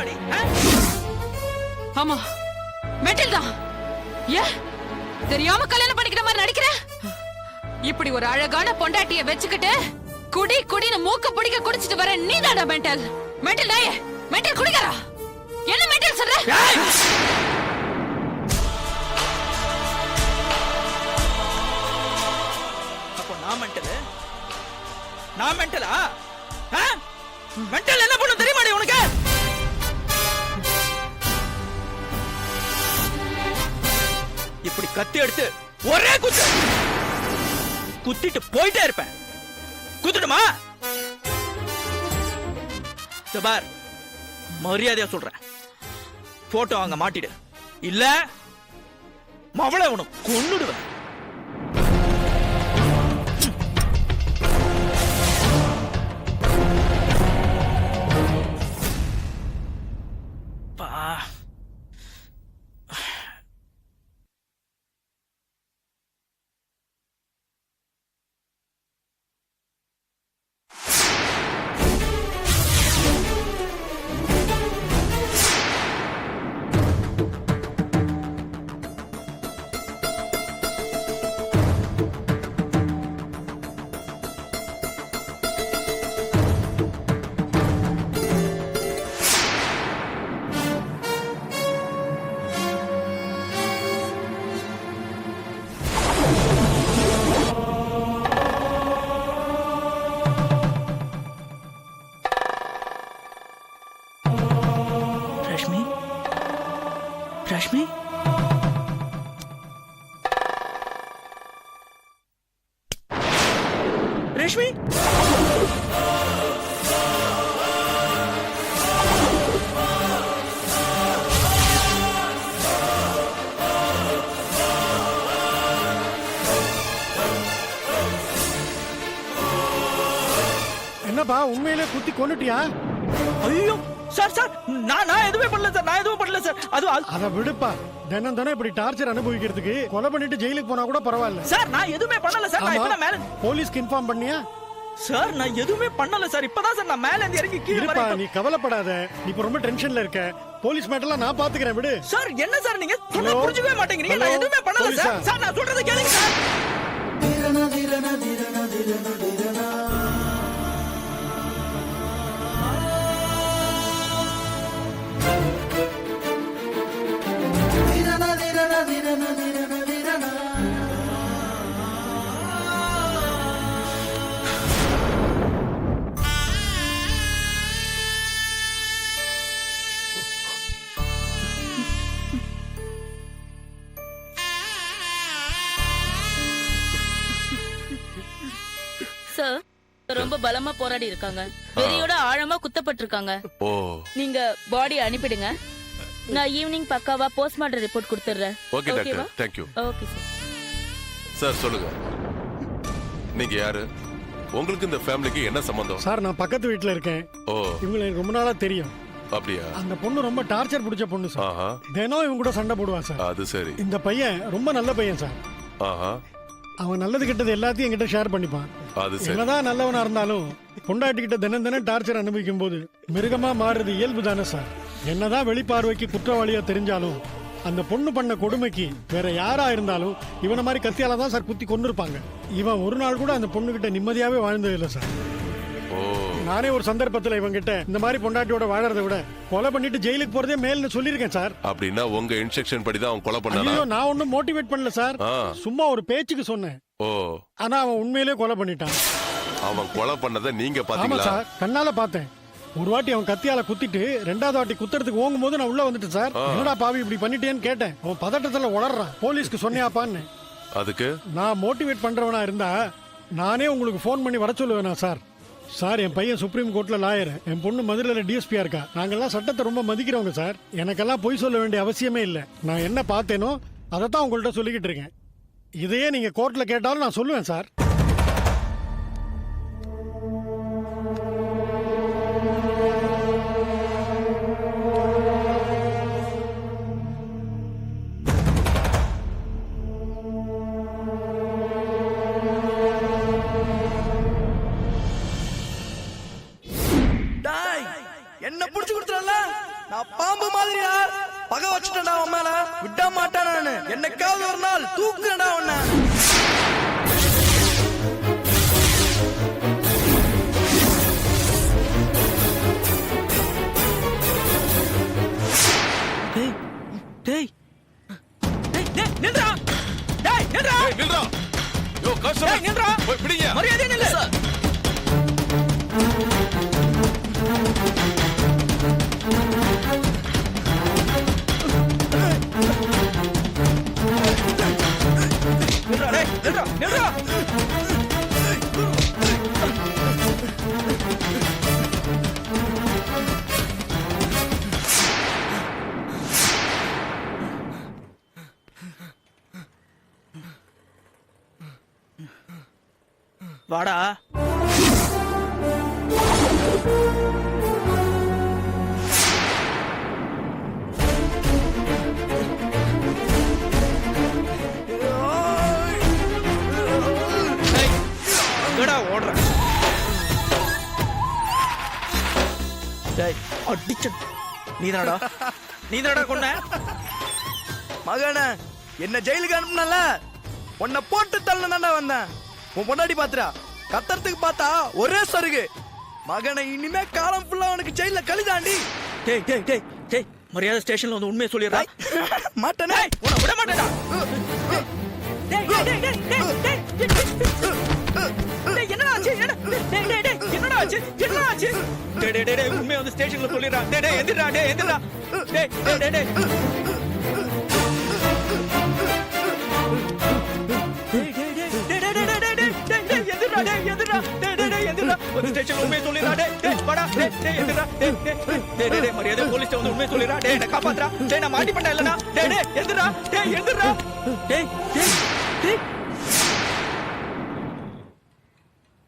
தெரியுமாடி? ஆமா மெண்டல் தான். ஏன் தெரியாம கல்யாணம் பண்ணிக்கிற மாதிரி நடிக்கிற? இப்படி ஒரு அழகான பொண்டாட்டிய வச்சுக்கிட்டு குடி குடின்னு மூக்க பிடிக்க குடிச்சிட்டு வர நீ தாண்டா மெண்டல். மெண்டல் நாயே, மெண்டல் குடிக்காரா? என்ன மெண்டல் சொல்ற? அப்போ நான் மெண்டலா? மெண்டல் என்ன பண்ணும் தெரியுமாடி உனக்கு? இப்படி கத்தி எடுத்து ஒரே குத்திட்டு போயிட்டே இருப்பேன். குத்துடுமா? பார், மரியாதையா சொல்றேன், போட்டோ அங்க மாட்டிடு, இல்ல மவளை உனக்கு கொன்னுடுவேன். ரஷ்மி, ரஷ்மி, என்னப்பா உண்மையிலே குத்தி கொன்னுட்டியா? ஐயோ சார் சார், நான் எதுவுமே பண்ணல சார், நான் எதுவும் பண்ணல சார். அத விடுப்பா, தினம் தினம் இப்படி டார்ச்சர் அனுபவிக்கிறதுக்கு கொலை பண்ணிட்டு ஜெயிலுக்கு போனா கூட பரவாயில்ல சார். நான் எதுவுமே பண்ணல சார். நான் இப்ப மேல போலீஸ்க்கு இன்ஃபார்ம் பண்ணியா? சார் நான் எதுவுமே பண்ணல சார். இப்பதான் சார் நான் மேல இருந்து இறங்கி கீழே வரேன். நீ கவலைப்படாத, நீ இப்ப ரொம்ப டென்ஷன்ல இருக்க. போலீஸ் மேட்டர்லாம் நான் பாத்துக்கிறேன், விடு. சார் என்ன சார் நீங்க சொன்னா புரிஞ்சுக்கவே மாட்டேங்கிறீங்க. நான் எதுவுமே பண்ணல சார். சார் நான் சொல்றதை கேளுங்க சார். சார் ரொம்ப பலமா போராடி இருக்காங்க. வெறியோட ஆழமா குத்தப்பட்டிருக்காங்க. நீங்க பாடி அனுப்பிடுங்க. நான் ஈவினிங் பக்காவா போஸ்ட்மார்ட்டம் ரிப்போர்ட் கொடுத்துறேன். Okay doctor, thank you. Okay sir. Sir சொல்லுங்க, நீங்க யாரு? உங்களுக்கு இந்த ஃபேமிலிக்கு என்ன சம்பந்தம்? சார் நான் பக்கத்து வீட்ல இருக்கேன். இவங்களை எனக்கு ரொம்ப நாளா தெரியும். அப்படியா? அந்த பொண்ணு ரொம்ப டார்ச்சர் பிடிச்ச பொண்ணு சார். தினம் இவங்க கூட சண்டை போடுவா சார். அது சரி. இந்த பையன் ரொம்ப நல்ல பையன் சார். அவன் நல்லது கெட்டது எல்லாத்தையும் என்கிட்ட ஷேர் பண்ணிப்பான். என்னதான் நல்லவனா இருந்தாலும் பொண்டாட்டிக்கிட்ட தினம் தினம் டார்ச்சர் அனுபவிக்கும் போது மிருகமா மாறுறது இயல்பு தானே சார். என்னதான் வெளிப்பார்வைக்கு குற்றவாளியா தெரிஞ்சாலும் அந்த பொண்ணு பண்ண கொடுமைக்கு வேற யாரா இருந்தாலும் இவனை மாதிரி கத்தியால தான் சார் குத்தி கொண்டிருப்பாங்க. இவன் ஒரு நாள் கூட அந்த பொண்ணு கிட்ட நிம்மதியாவே வாழ்ந்தது இல்லை சார். நானே ஒரு சந்தர்ப்பத்துல இவங்க கிட்ட இந்த மாதிரி பொண்டாட்டியோட வாழறதை விட கொலை பண்ணிட்டு ஜெயிலுக்கு போறதே மேல்னு சொல்லிருக்கேன் சார். அப்படின்னா உங்க இன்ஸ்ட்ரக்ஷன் படி தான் அவன் கொலை பண்ணானா? நான் ஒன்னும் மோட்டிவேட் பண்ணல சார், சும்மா ஒரு பேச்சுக்கு சொன்னேன். ஆனா அவன் உண்மையிலேயே கொலை பண்ணிட்டான். அவன் கொலை பண்ணதை நீங்க ஆமா பாத்தீங்களா? சார், கண்ணால பார்த்தேன். ஒரு வாட்டி அவன் கத்தியால குத்திட்டு ரெண்டாவது வாட்டி குத்துறதுக்கு ஓங்கும் போது நான் உள்ள வந்துட்டேன் சார். என்னடா பாவி இப்படி பண்ணிட்டேன்னு கேட்டேன். அவன் பதட்டத்துல உளறான். போலீஸ்க்கு சொன்னியாப்பான்னு. அதுக்கு நான் மோட்டிவேட் பண்றவனா இருந்தா நானே உங்களுக்கு போன் பண்ணி வர சொல்லுவேனா சார்? சார் என் பையன் சுப்ரீம் கோர்ட்ல லாயர், என் பொண்ணு மதுரையில டிஎஸ்பியா இருக்கா. நாங்கெல்லாம் சட்டத்தை ரொம்ப மதிக்கிறவங்க சார். எனக்கெல்லாம் பொய் சொல்ல வேண்டிய அவசியமே இல்லை. நான் என்ன பார்த்தேனோ அதைத்தான் உங்கள்கிட்ட சொல்லிக்கிட்டு இருக்கேன். இதையே நீங்க கோர்ட்ல கேட்டாலும் நான் சொல்லுவேன் சார். என்ன புடிச்சு கொடுத்துறல, நான் பாம்பு மாதிரியா பகை வச்சுட்டேன்டா உன் மேல விட மாட்டேன் நானு என்னைக்காவது ஒரு நாள் தூக்குறேன்டா உன்னை டேய் டேய் டேய் நில்றா டேய் நில்றா நில்றா யோ கஸ்டமர் நில்றா போய் பிடிங்க மரியாதை நில்லு சார் நில்றா டேய் நில்றா நில்றா வாடா ஓடுற அடிச்ச நீதாடா கொன்ன மகன என்ன ஜெயிலுக்கு அனுப்புனல உன்னை போட்டு தள்ளனா வந்தேன் உன் பொண்டாடி பாத்துறா கத்தறதுக்கு பார்த்தா ஒரே சருகு மகனை இனிமே காலம் ஃபுல்லா உனக்கு ஜெயில கழிதாண்டி டேய் டேய் டேய் டேய் மரியாதை ஸ்டேஷன்ல வந்து உண்மையை சொல்லிடுறா மாட்டேனே உன்னை விட மாட்டேடா டேய் டேய் டேய் டேய் டேய் என்னடா ஆச்சு டேய் டேய் டேய் என்னடா ஆச்சு டேய் டேய் டேய் உண்மையை வந்து ஸ்டேஷன்ல சொல்லிடுறா டேய் டேய் எந்திரடா டேய் டேய் டேய் டேய் மரியாதை போலீஸ் வந்து உண்மையை சொல்லிடுறா டேய் என்ன காப்பாத்துறா டேய் நான் மாட்டி பண்ண இல்லனா டேய் டேய் எந்திரா டேய் எந்திரா டேய் டேய் டேய்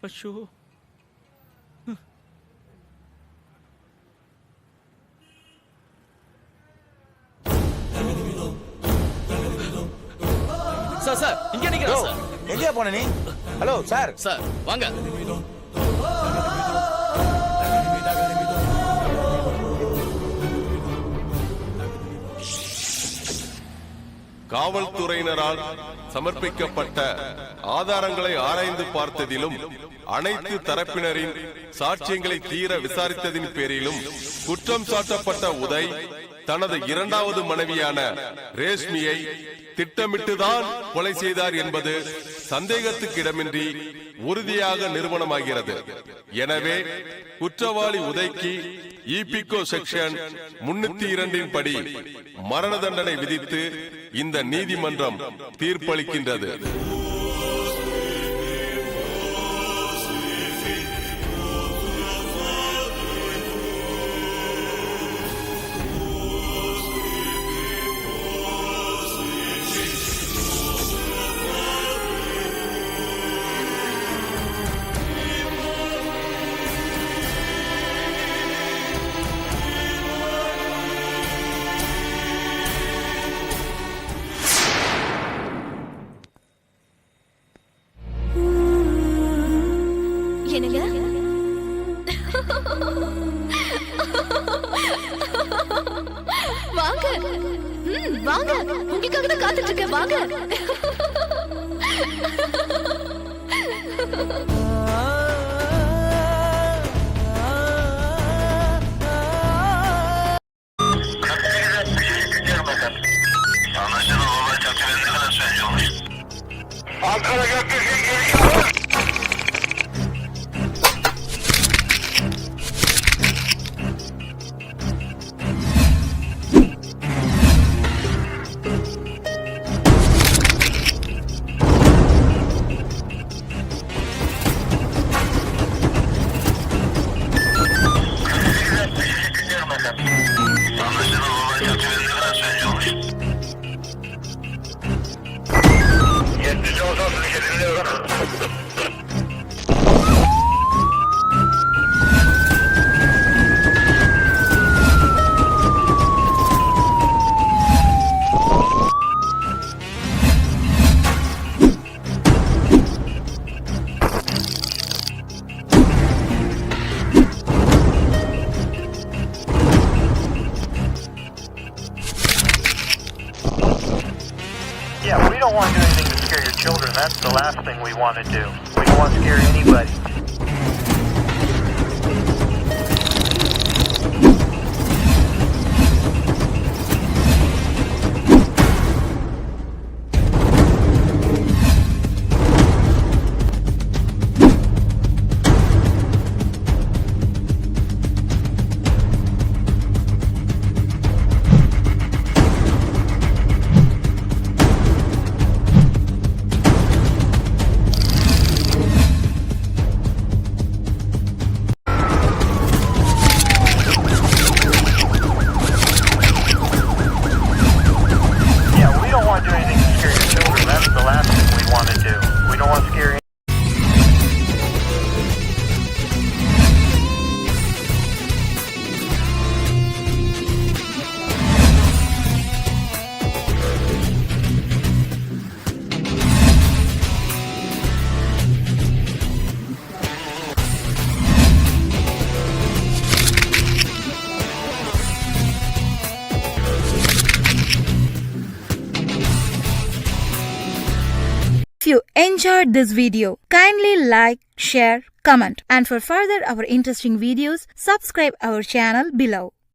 அச்சோ சார் இங்க நிக்கிறேன் சார் எங்கே போன நீ? Hello sir. சார் வாங்க காவல்துறையினரால் சமர்ப்பிக்கப்பட்ட ஆதாரங்களை ஆராய்ந்து பார்த்ததிலும் அனைத்து தரப்பினரின் சாட்சியங்களை தீர விசாரித்ததின் பேரிலும் குற்றம் சாட்டப்பட்ட உதய் தனது இரண்டாவது மனைவியான ரேஷ்மியை திட்டமிட்டுதான் கொலை செய்தார் என்பது சந்தேகத்துக்கிடமின்றி உறுதியாக நிரூபணமாகிறது. எனவே குற்றவாளி உதைக்கு ஈபிகோ செக்ஷன் 302 படி மரண தண்டனை விதித்து இந்த நீதிமன்றம் தீர்ப்பளிக்கின்றது. வாங்க வாங்க உங்களுக்காக தான் காத்துட்டு இருக்கேன் வாங்க Ankara Gökbirliği geliyor. children. That's the last thing we want to do. We don't want to scare anybody. Yeah, we don't want to do anything to scare your children. That's the last thing we want to do. We don't want to scare If you enjoyed this video, kindly like, share, comment, and for further our interesting videos, subscribe our channel below.